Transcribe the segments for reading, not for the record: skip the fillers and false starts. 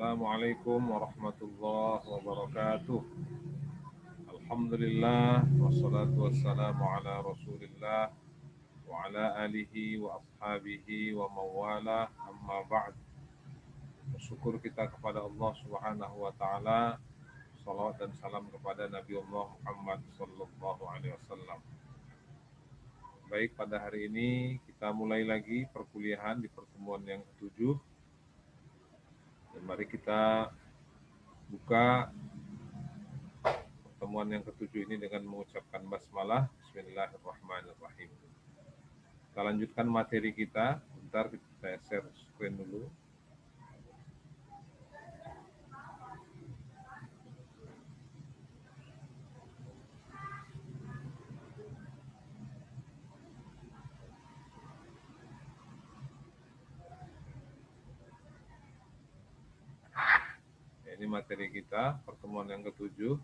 Assalamualaikum warahmatullahi wabarakatuh. Alhamdulillah wassalatu wassalamu ala Rasulillah wa ala alihi wa ashabihi wa mawala amma ba'd. Bersyukur kita kepada Allah Subhanahu wa taala. Salawat dan salam kepada Nabi Allah Muhammad sallallahu alaihi wasallam. Baik, pada hari ini kita mulai lagi perkuliahan di pertemuan yang ketujuh. Dan mari kita buka pertemuan yang ketujuh ini dengan mengucapkan basmalah. Bismillahirrahmanirrahim. Kita lanjutkan materi kita. Bentar saya share screen dulu. Ini materi kita, pertemuan yang ketujuh.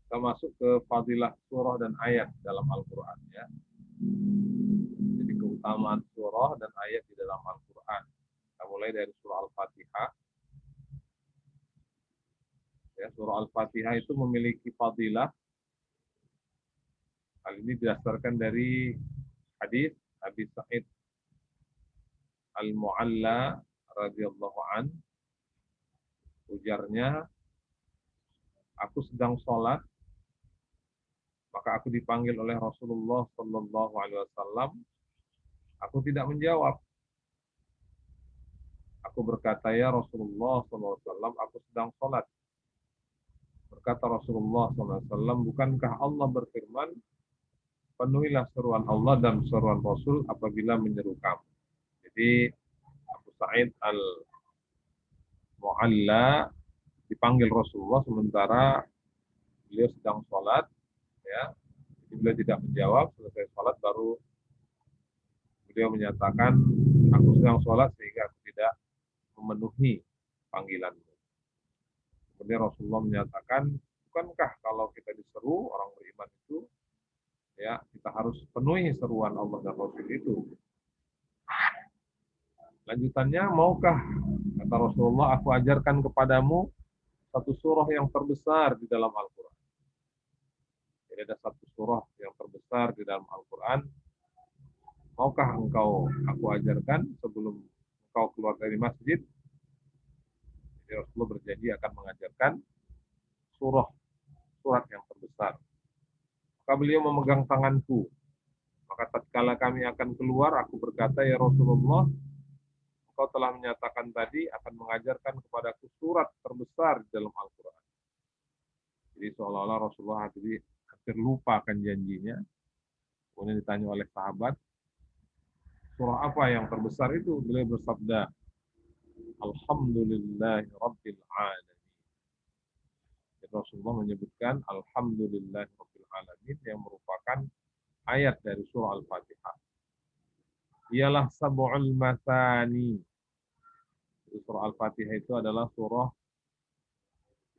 Kita masuk ke fadilah surah dan ayat dalam Al-Quran, ya. Jadi keutamaan surah dan ayat di dalam Al-Quran. Kita mulai dari surah Al-Fatihah. Ya, surah Al-Fatihah itu memiliki fadilah. Hal ini didasarkan dari hadis Abi Sa'id Al-Mu'alla radhiyallahu an. Ujarnya, aku sedang sholat, maka aku dipanggil oleh Rasulullah Sallallahu Alaihi Wasallam. Aku tidak menjawab. Aku berkata, ya Rasulullah Sallallahu Alaihi Wasallam, aku sedang sholat. Berkata Rasulullah Sallallahu Alaihi Wasallam, bukankah Allah berfirman, penuhilah seruan Allah dan seruan Rasul apabila menyeru kamu. Jadi Abu Sa'id Al-Mu'alla dipanggil Rasulullah sementara beliau sedang sholat, ya. Jadi beliau tidak menjawab. Selesai sholat baru beliau menyatakan, aku sedang sholat sehingga aku tidak memenuhi panggilanmu. Kemudian Rasulullah menyatakan, bukankah kalau kita diseru orang beriman itu, ya kita harus penuhi seruan Allah dan Rasul itu. Lanjutannya, maukah, kata Rasulullah, aku ajarkan kepadamu satu surah yang terbesar di dalam Al-Quran. Jadi ada satu surah yang terbesar di dalam Al-Quran. Maukah aku ajarkan sebelum engkau keluar dari masjid? Jadi Rasulullah berjanji akan mengajarkan surat yang terbesar. Maka beliau memegang tanganku. Maka tatkala kami akan keluar, aku berkata, ya Rasulullah, engkau telah menyatakan tadi akan mengajarkan kepadaku surat terbesar di dalam Al-Quran. Jadi seolah-olah Rasulullah hampir lupa akan janjinya. Kemudian ditanya oleh sahabat, surah apa yang terbesar itu? Beliau bersabda, Alhamdulillahi Rabbil Alamin. Jadi Rasulullah menyebutkan Alhamdulillahi Rabbil Alamin yang merupakan ayat dari surah Al-Fatihah. Ialah sab'ul mathani. Surah Al-Fatihah itu adalah surah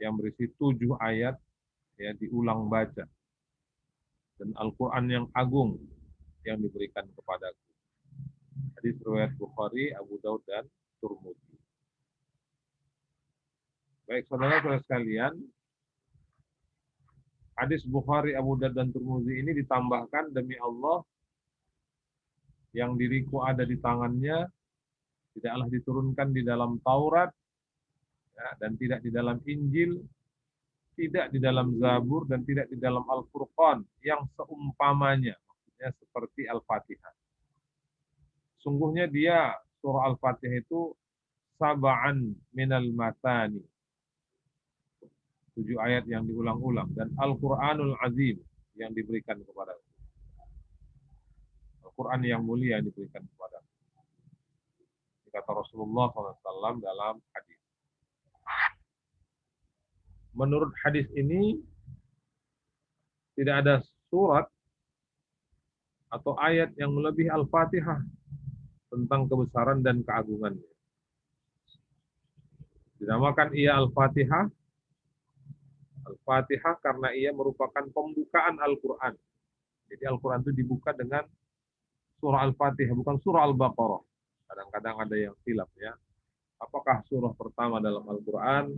yang berisi 7 ayat yang diulang baca. Dan Al-Quran yang agung yang diberikan kepadaku. Hadis riwayat Bukhari, Abu Daud, dan Tirmidzi. Baik, saudara-saudara sekalian, hadis Bukhari, Abu Daud, dan Tirmidzi ini ditambahkan, demi Allah, yang diriku ada di tangannya, tidaklah diturunkan di dalam Taurat, ya, dan tidak di dalam Injil, tidak di dalam Zabur, dan tidak di dalam Al-Furqan, yang seumpamanya, maksudnya seperti Al-Fatihah. Sungguhnya dia, surah Al-Fatihah itu, sab'an minal matani. 7 ayat yang diulang-ulang. Dan Al-Quranul Azim yang diberikan kepada Al-Quran yang mulia yang diberikan kepada kata Rasulullah SAW dalam hadis. Menurut hadis ini, tidak ada surat atau ayat yang melebihi Al-Fatihah tentang kebesaran dan keagungannya. Dinamakan ia Jadi Al-Quran itu dibuka dengan surah Al-Fatihah, bukan surah Al-Baqarah. Kadang-kadang ada yang silap ya. Apakah surah pertama dalam Al-Quran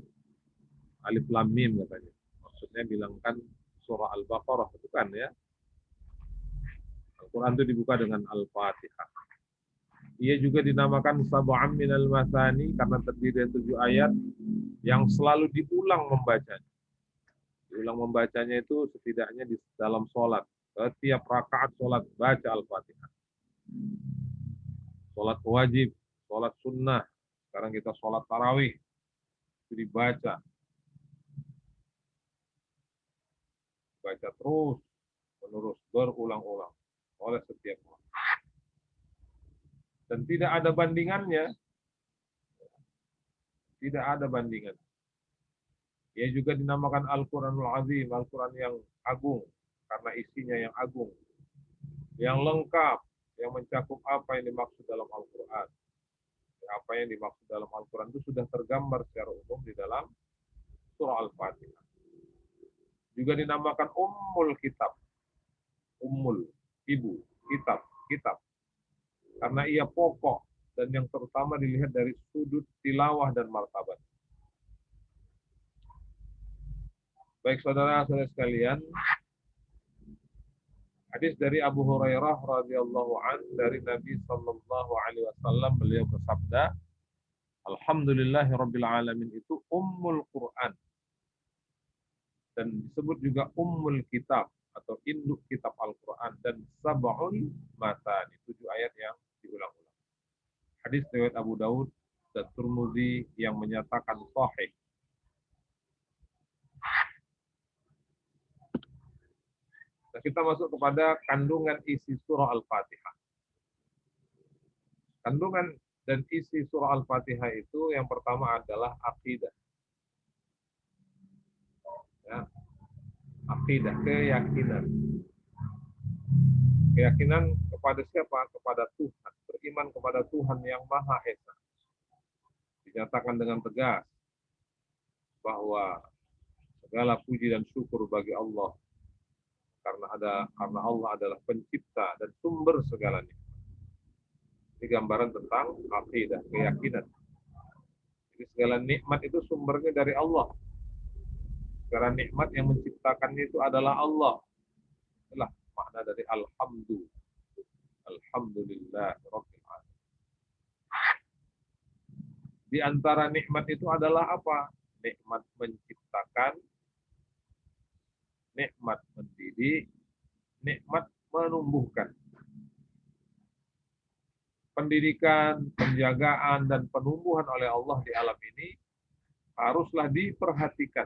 Alif Lam Mim katanya. Maksudnya bilangkan surah Al-Baqarah, bukan ya. Al-Quran itu dibuka dengan Al-Fatihah. Ia juga dinamakan Sab'am minal Mathani karena terdiri dari 7 ayat yang selalu diulang membacanya. Diulang membacanya itu setidaknya di dalam sholat. Setiap rakaat sholat baca Al-Fatihah. Sholat wajib, sholat sunnah. Sekarang kita sholat tarawih. Itu dibaca. Baca terus, menerus, berulang-ulang oleh setiap orang. Dan tidak ada bandingannya. Tidak ada bandingan. Ia juga dinamakan Al-Quranul Azim, Al-Quran yang agung, karena isinya yang agung, yang lengkap, yang mencakup apa yang dimaksud dalam Al-Quran. Apa yang dimaksud dalam Al-Quran itu sudah tergambar secara umum di dalam surah Al-Fatihah. Juga dinamakan Ummul Kitab. Ummul, ibu, kitab, kitab. Karena ia pokok dan yang terutama dilihat dari sudut tilawah dan martabat. Baik saudara-saudara sekalian, hadis dari Abu Hurairah radhiyallahu an dari Nabi sallallahu alaihi wasallam, beliau bersabda, Alhamdulillahirabbil alamin itu Ummul Quran. Dan disebut juga Ummul Kitab atau induk kitab Al-Quran, dan Sab'ul Mathani, 7 ayat yang diulang-ulang. Hadis riwayat Abu Daud dan Tirmidzi yang menyatakan sahih. Nah, kita masuk kepada kandungan isi surah Al-Fatihah. Kandungan dan isi surah Al-Fatihah itu yang pertama adalah akidah. Ya, akidah, keyakinan. Keyakinan kepada siapa? Kepada Tuhan. Beriman kepada Tuhan yang Maha Esa. Dinyatakan dengan tegas bahwa segala puji dan syukur bagi Allah. Karena Allah adalah pencipta dan sumber segalanya. Ini gambaran tentang akidah, keyakinan. Jadi segala nikmat itu sumbernya dari Allah. Segala nikmat yang menciptakannya itu adalah Allah. Itulah makna dari Alhamdulillah Rabbil Alamin. Di antara nikmat itu adalah apa? Nikmat menciptakan, nikmat mendidik, nikmat menumbuhkan. Pendidikan, penjagaan, dan penumbuhan oleh Allah di alam ini haruslah diperhatikan.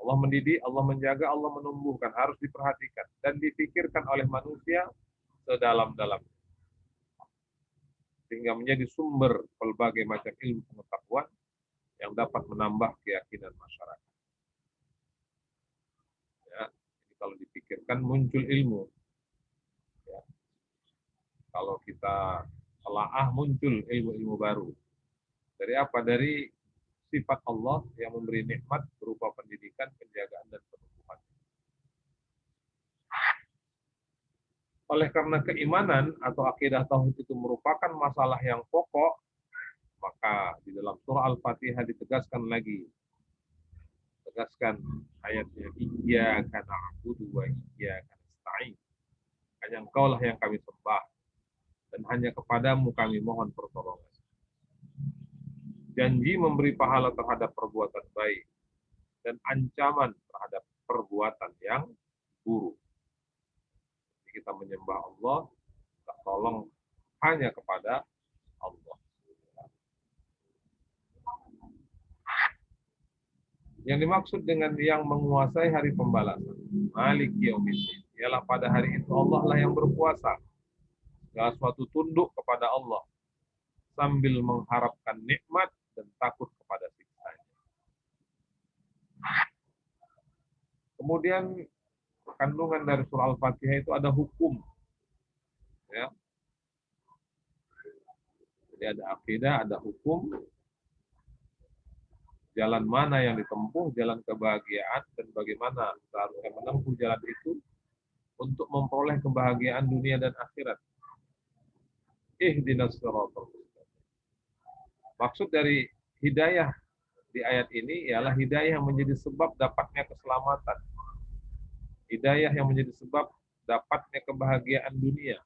Allah mendidik, Allah menjaga, Allah menumbuhkan, harus diperhatikan dan dipikirkan oleh manusia sedalam-dalamnya. Sehingga menjadi sumber berbagai macam ilmu pengetahuan yang dapat menambah keyakinan masyarakat. Ya, jadi kalau dipikirkan muncul ilmu. Ya. Kalau kita telaah muncul ilmu-ilmu baru. Dari apa? Dari sifat Allah yang memberi nikmat berupa pendidikan, penjagaan, dan penumbuhan. Oleh karena keimanan atau akidah tauhid itu merupakan masalah yang pokok, maka di dalam surah Al-Fatihah ditegaskan lagi. Tegaskan ayatnya, Iyyaka na'budu wa iyyaka nasta'in. Hanya Engkaulah yang kami sembah dan hanya kepadamu kami mohon pertolongan. Janji memberi pahala terhadap perbuatan baik dan ancaman terhadap perbuatan yang buruk. Jadi kita menyembah Allah, kita tolong hanya kepada Allah. Yang dimaksud dengan yang menguasai hari pembalasan, Malik Yaumiddin, ialah pada hari itu Allah lah yang berkuasa. Segala sesuatu tunduk kepada Allah sambil mengharapkan nikmat dan takut kepada siksanya. Kemudian kandungan dari surah Al-Fatihah itu ada hukum. Ya. Jadi ada akidah, ada hukum. Jalan mana yang ditempuh, jalan kebahagiaan, dan bagaimana seharusnya menempuh jalan itu, untuk memperoleh kebahagiaan dunia dan akhirat. Ihdinas siratal mustaqim. Maksud dari hidayah di ayat ini ialah hidayah yang menjadi sebab dapatnya keselamatan. Hidayah yang menjadi sebab dapatnya kebahagiaan dunia.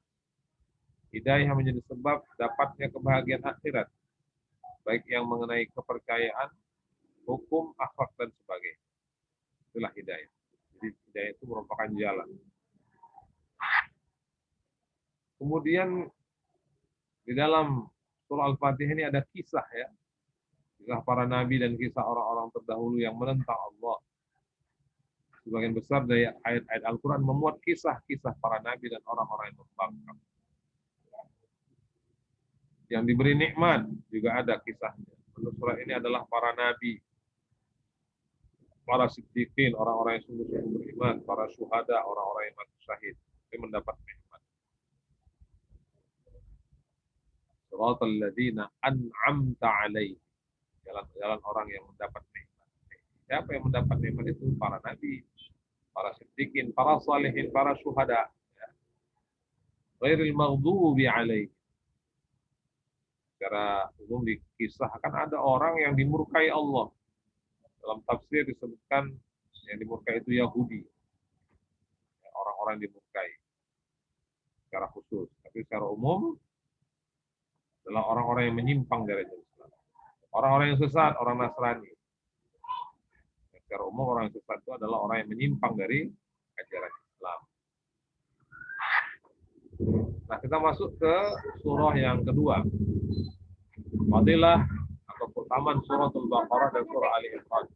Hidayah yang menjadi sebab dapatnya kebahagiaan akhirat. Baik yang mengenai kepercayaan, hukum, akhlak, dan sebagainya. Itulah hidayah. Jadi hidayah itu merupakan jalan. Kemudian di dalam surah Al-Fatihah ini ada kisah ya. Kisah para nabi dan kisah orang-orang terdahulu yang menentang Allah. Sebagian besar dari ayat-ayat Al-Quran memuat kisah-kisah para nabi dan orang-orang yang membangkang. Yang diberi nikmat juga ada kisahnya. Menurut surah ini adalah para nabi, para siddiqin, orang-orang yang sungguh-sungguh beriman, para syuhada, orang-orang yang mati syahid, yang mendapat nikmat. Siratal ladzina an'amta alaihim. Jalan-jalan orang yang mendapat nikmat. Siapa yang mendapat nikmat itu? Para nabi, para siddiqin, para salihin, para syuhada. Ghairil maghdubi alaihim. Secara umum dikisahkan ada orang yang dimurkai Allah. Dalam tafsir disebutkan yang dimurkai itu Yahudi. Orang-orang dimurkai secara khusus. Tapi secara umum adalah orang-orang yang menyimpang dari Islam. Orang-orang yang sesat, orang Nasrani. Secara umum orang yang sesat itu adalah orang yang menyimpang dari ajaran Islam. Nah, kita masuk ke surah yang kedua. Fadilah atau keutamaan suratul Baqarah dan surah Ali Imran.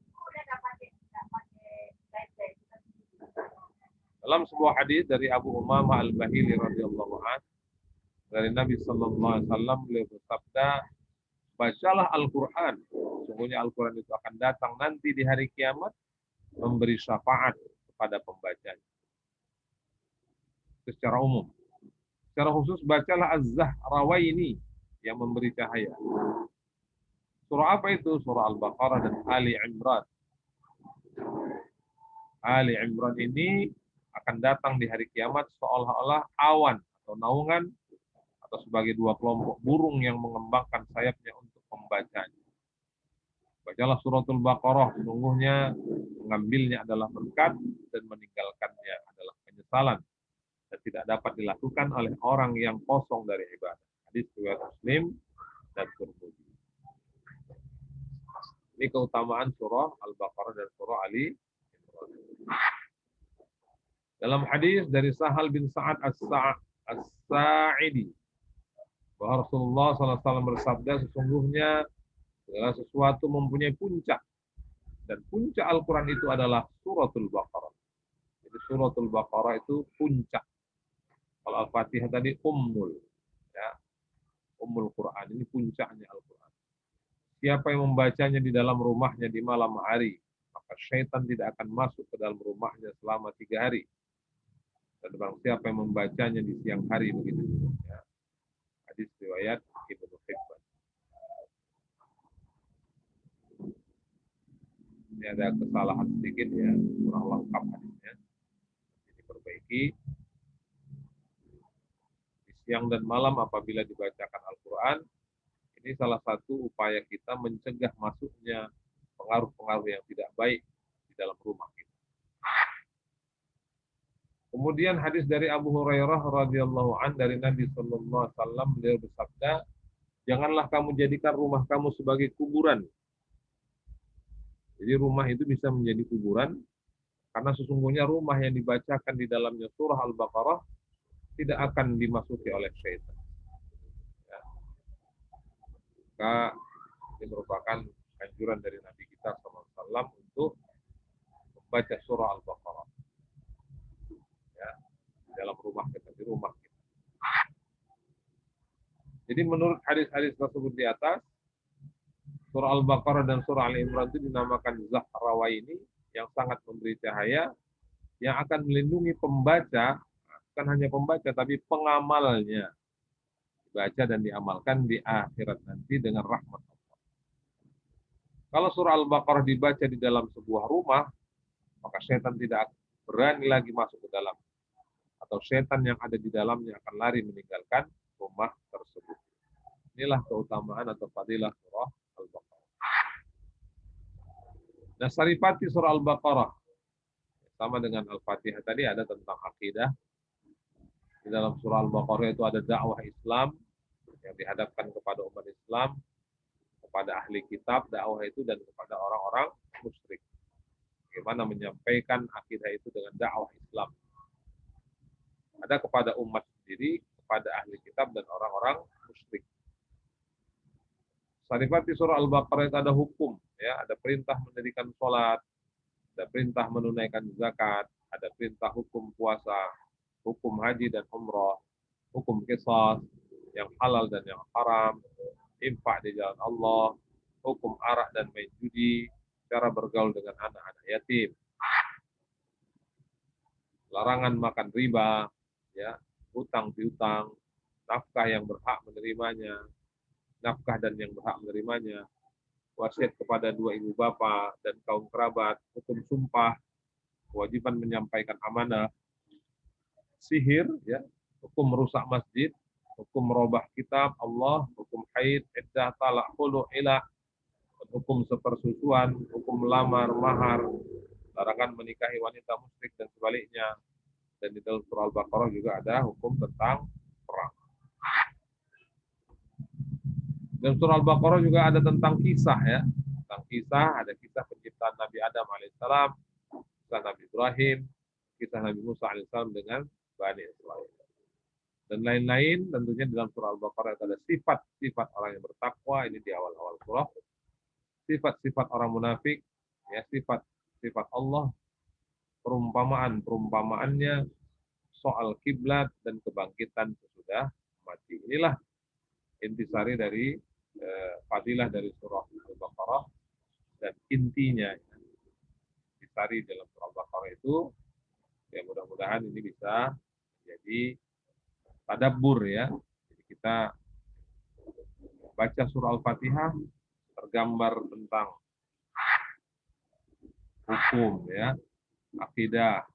Dalam sebuah hadis dari Abu Umamah Al-Bahili radhiyallahu anhu dari Nabi sallallahu alaihi wasallam beliau bersabda, "Bacalah Al-Qur'an. Sungguhnya Al-Qur'an itu akan datang nanti di hari kiamat memberi syafaat kepada pembacanya." Itu secara umum. Secara khusus bacalah Az-Zahrawaini yang memberi cahaya. Surah apa itu? Surah Al-Baqarah dan Ali Imran. Ali Imran ini akan datang di hari kiamat seolah-olah awan atau naungan atau sebagai dua kelompok burung yang mengembangkan sayapnya untuk membacanya. Bacalah suratul Baqarah, sesungguhnya mengambilnya adalah berkat dan meninggalkannya adalah penyesalan dan tidak dapat dilakukan oleh orang yang kosong dari ibadah. Hadis riwayat Muslim dan Tirmidzi. Ini keutamaan surah Al-Baqarah dan surah Ali Imran. Dalam hadis dari Sahal bin Sa'ad As-Sa'idi bahwa Rasulullah SAW bersabda, sesungguhnya segala sesuatu mempunyai puncak dan puncak Al-Quran itu adalah suratul Baqarah. Jadi suratul Baqarah itu puncak. Kalau Al-Fatihah tadi ummul, ya, ummul Quran, ini puncaknya Al-Quran. Siapa yang membacanya di dalam rumahnya di malam hari, maka syaitan tidak akan masuk ke dalam rumahnya selama 3 hari. Dan barang siapa yang membacanya di siang hari, begitu juga. Ya. Hadis riwayat Ibnu Hibban. Ini ada kesalahan sedikit ya, kurang lengkap hadisnya. Jadi diperbaiki. Di siang dan malam apabila dibacakan Al-Quran, ini salah satu upaya kita mencegah masuknya pengaruh-pengaruh yang tidak baik di dalam rumah kita. Kemudian hadis dari Abu Hurairah radhiyallahu an dari Nabi sallallahu alaihi wasallam, beliau bersabda, "Janganlah kamu jadikan rumah kamu sebagai kuburan." Jadi rumah itu bisa menjadi kuburan karena sesungguhnya rumah yang dibacakan di dalamnya surah Al-Baqarah tidak akan dimasuki oleh syaitan. Ya. Maka ini merupakan anjuran dari Nabi kita sallallahu alaihi wasallam untuk membaca surah Al-Baqarah. Ya, di dalam rumah kita, di rumah kita. Jadi menurut hadis-hadis tersebut di atas, surah Al-Baqarah dan surah Al-Imran itu dinamakan Zahrawaini yang sangat memberi cahaya yang akan melindungi pembaca, bukan hanya pembaca tapi pengamalnya, dibaca dan diamalkan di akhirat nanti dengan rahmat Allah. Kalau surah Al-Baqarah dibaca di dalam sebuah rumah, maka setan tidak berani lagi masuk ke dalam. atau setan yang ada di dalamnya akan lari meninggalkan rumah tersebut. Inilah keutamaan atau fadilah surah Al-Baqarah. Nah, saripati surah Al-Baqarah sama dengan Al-Fatihah tadi ada tentang akidah. Di dalam surah Al-Baqarah itu ada dakwah Islam yang dihadapkan kepada umat Islam, kepada ahli kitab, dakwah itu dan kepada orang-orang musyrik. Bagaimana menyampaikan akidah itu dengan dakwah Islam. Ada kepada umat sendiri, kepada ahli kitab dan orang-orang musyrik. Sarifati surah Al-Baqarah itu ada hukum, ya, ada perintah mendirikan sholat, ada perintah menunaikan zakat, ada perintah hukum puasa, hukum haji dan umrah, hukum qisas, yang halal dan yang haram, infak di jalan Allah, hukum arak dan main judi, cara bergaul dengan anak-anak yatim, larangan makan riba, ya, hutang piutang, nafkah yang berhak menerimanya, nafkah dan yang berhak menerimanya, wasiat kepada dua ibu bapa dan kaum kerabat, hukum sumpah, kewajiban menyampaikan amanah, sihir, ya, hukum merusak masjid, hukum merubah kitab Allah, hukum haid, iddah, talak, khulu, ilah, hukum sepersusuan, hukum lamar, mahar, larangan menikahi wanita musyrik dan sebaliknya. Dan di dalam surah Al-Baqarah juga ada hukum tentang perang. Dalam surah Al-Baqarah juga ada tentang kisah, ya. Tentang kisah, ada kisah penciptaan Nabi Adam alaihissalam, kisah Nabi Ibrahim, kisah Nabi Musa alaihissalam dengan Bani Israel. Dan lain-lain, tentunya dalam surah Al-Baqarah ada sifat-sifat orang yang bertakwa, ini di awal-awal surah. Sifat-sifat orang munafik, ya, sifat-sifat Allah, perumpamaannya, soal kiblat dan kebangkitan sesudah mati. Inilah intisari dari fadilah dari surah Al-Baqarah dan intinya, intisari dalam surah Al-Baqarah itu, ya mudah-mudahan ini bisa menjadi tadabbur, ya. Jadi kita baca surah Al-Fatihah tergambar tentang hukum, ya, akidah,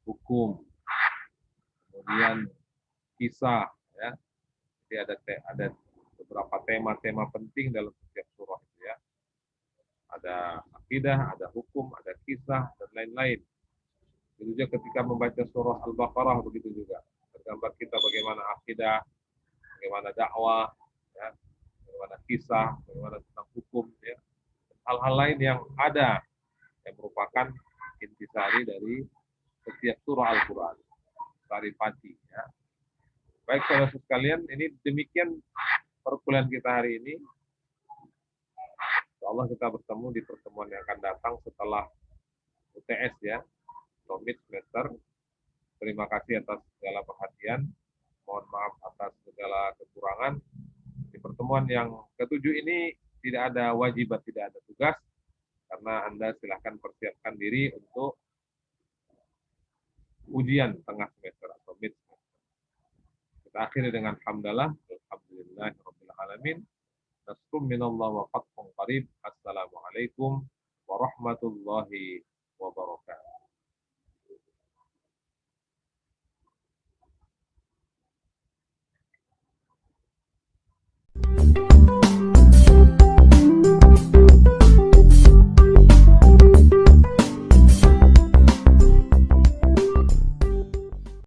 hukum, kemudian kisah, ya. Jadi ada beberapa tema-tema penting dalam setiap surah itu, ya. Ada akidah, ada hukum, ada kisah dan lain-lain. Begitu juga ketika membaca surah Al-Baqarah begitu juga. Tergambar kita bagaimana akidah, bagaimana dakwah, ya, bagaimana kisah, bagaimana tentang hukum, ya. Hal-hal lain yang ada yang merupakan intisari dari setiap surah Al-Quran. Saripati, ya. Baik saudara sekalian, ini demikian perkuliahan kita hari ini. Insyaallah kita bertemu di pertemuan yang akan datang setelah UTS, ya, atau mid semester. Terima kasih atas segala perhatian. Mohon maaf atas segala kekurangan. Di pertemuan yang ketujuh ini tidak ada wajibat, tidak ada tugas, karena Anda silahkan persiapkan diri untuk ujian tengah semester atau mid semester. Kita akhiri dengan hamdalah, alhamdulillahirabbil alamin. Nasrum minallah wa fathun qarib. Assalamualaikum warahmatullahi